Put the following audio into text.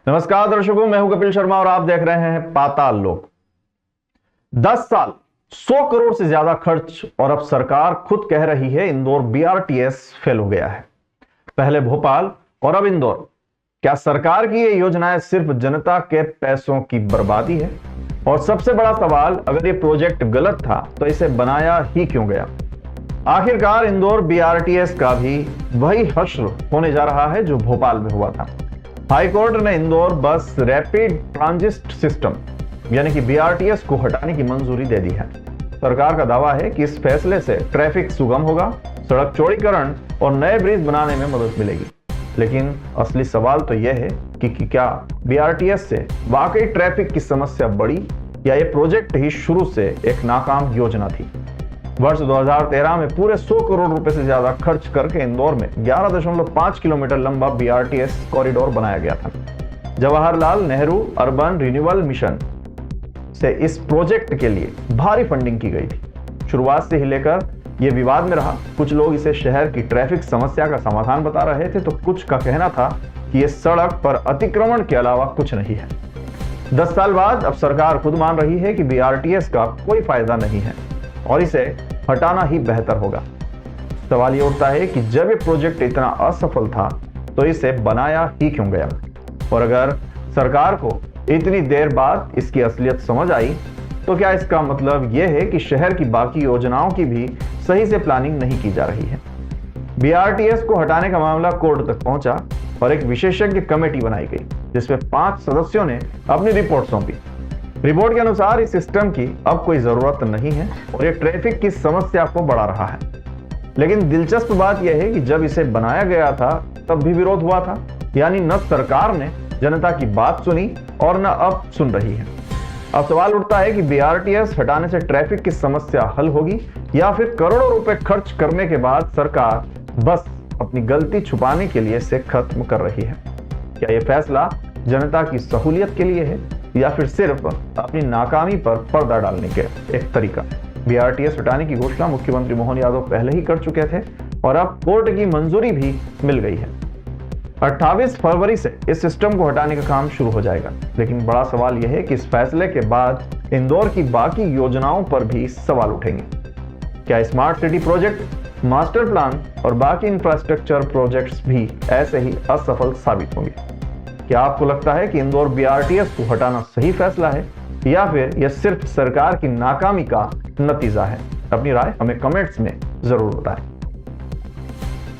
नमस्कार दर्शकों, मैं हूं कपिल शर्मा और आप देख रहे हैं पाताल लोक। 10 साल 100 करोड़ से ज्यादा खर्च और अब सरकार खुद कह रही है इंदौर बीआरटीएस फेल हो गया है। पहले भोपाल और अब इंदौर। क्या सरकार की ये योजनाएं सिर्फ जनता के पैसों की बर्बादी है? और सबसे बड़ा सवाल, अगर ये प्रोजेक्ट गलत था तो इसे बनाया ही क्यों गया? आखिरकार इंदौर बीआरटीएस का भी वही हश्र होने जा रहा है जो भोपाल में हुआ था। हाईकोर्ट ने इंदौर बस रैपिड ट्रांजिट सिस्टम यानी कि बीआरटीएस को हटाने की मंजूरी दे दी है। सरकार का दावा है कि इस फैसले से ट्रैफिक सुगम होगा, सड़क चौड़ीकरण और नए ब्रिज बनाने में मदद मिलेगी। लेकिन असली सवाल तो यह है कि क्या बीआरटीएस से वाकई ट्रैफिक की समस्या बढ़ी या ये प्रोजेक्ट ही शुरू से एक नाकाम योजना थी? वर्ष 2013 में पूरे 100 करोड़ रुपए से ज्यादा खर्च करके इंदौर में 11.5 किलोमीटर लंबा बीआरटीएस कॉरिडोर बनाया गया था। Jawaharlal Nehru urban renewal mission से इस प्रोजेक्ट के लिए भारी फंडिंग की गई थी। शुरुआत से ही लेकर यह विवाद में रहा। कुछ लोग इसे शहर की ट्रैफिक समस्या का समाधान बता रहे थे तो कुछ का कहना था कि यह सड़क पर अतिक्रमण के अलावा कुछ नहीं है। 10 साल बाद अब सरकार खुद मान रही है कि बीआरटीएस का कोई फायदा नहीं है और इसे हटाना ही बेहतर होगा। सवाल ये उठता है कि जब ये प्रोजेक्ट इतना असफल था तो इसे बनाया ही क्यों गया? और अगर सरकार को इतनी देर बाद इसकी असलियत समझ आई तो क्या इसका मतलब यह है कि शहर की बाकी योजनाओं की भी सही से प्लानिंग नहीं की जा रही है? बीआरटीएस को हटाने का मामला कोर्ट तक पहुंचा और एक विशेषज्ञ कमेटी बनाई गई जिसमें 5 सदस्यों ने अपनी रिपोर्ट सौंपी। रिपोर्ट के अनुसार इस सिस्टम की अब कोई जरूरत नहीं है और ये ट्रैफिक की समस्या को बढ़ा रहा है। लेकिन दिलचस्प बात यह है कि जब इसे बनाया गया था तब भी विरोध हुआ था, यानी न सरकार ने जनता की बात सुनी और न अब सुन रही है। अब सवाल उठता है कि बीआरटीएस हटाने से ट्रैफिक की समस्या हल होगी या फिर करोड़ों रुपए खर्च करने के बाद सरकार बस अपनी गलती छुपाने के लिए इसे खत्म कर रही है? क्या यह फैसला जनता की सहूलियत के लिए है या फिर सिर्फ अपनी नाकामी पर पर्दा डालने के एक तरीका? बीआरटीएस हटाने की घोषणा मुख्यमंत्री मोहन यादव पहले ही कर चुके थे और अब कोर्ट की मंजूरी भी मिल गई है। 28 फरवरी से इस सिस्टम को हटाने का काम शुरू हो जाएगा। लेकिन बड़ा सवाल यह है कि इस फैसले के बाद इंदौर की बाकी योजनाओं पर भी सवाल उठेंगे। क्या smart city project, master plan और बाकी इंफ्रास्ट्रक्चर प्रोजेक्ट्स भी ऐसे ही असफल साबित होंगे? क्या आपको लगता है कि इंदौर बीआरटीएस को हटाना सही फैसला है या फिर यह सिर्फ सरकार की नाकामी का नतीजा है? अपनी राय हमें कमेंट्स में जरूर बताएं।